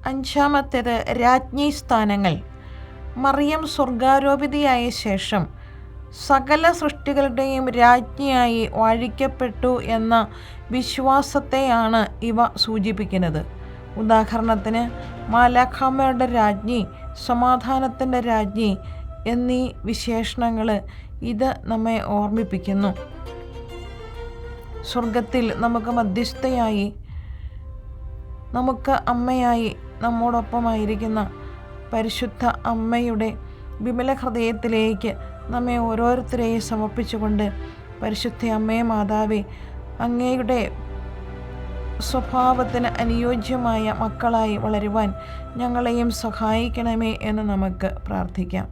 അഞ്ചാമത്തേത് രാജ്ഞി സ്ഥാനങ്ങൾ. മറിയം സ്വർഗാരോപിതയായ ശേഷം സകല സൃഷ്ടികളുടെയും രാജ്ഞിയായി വാഴിക്കപ്പെട്ടു എന്ന വിശ്വാസത്തെയാണ് ഇവ സൂചിപ്പിക്കുന്നത്. ഉദാഹരണത്തിന് മാലാഖമാരുടെ രാജ്ഞി, സമാധാനത്തിൻ്റെ രാജ്ഞി എന്നീ വിശേഷണങ്ങൾ ഇത് നമ്മെ ഓർമ്മിപ്പിക്കുന്നു. സ്വർഗത്തിൽ നമുക്ക് മധ്യസ്ഥയായി, നമുക്ക് അമ്മയായി നമ്മോടൊപ്പമായിരിക്കുന്ന പരിശുദ്ധ അമ്മയുടെ വിമല ഹൃദയത്തിലേക്ക് നമ്മെ ഓരോരുത്തരെയും സമർപ്പിച്ചുകൊണ്ട്, പരിശുദ്ധ അമ്മേ മാതാവേ, അങ്ങയുടെ സ്വഭാവത്തിന് അനുയോജ്യമായ മക്കളായി വളരുവാൻ ഞങ്ങളെയും സഹായിക്കണമേ എന്ന് നമുക്ക് പ്രാർത്ഥിക്കാം.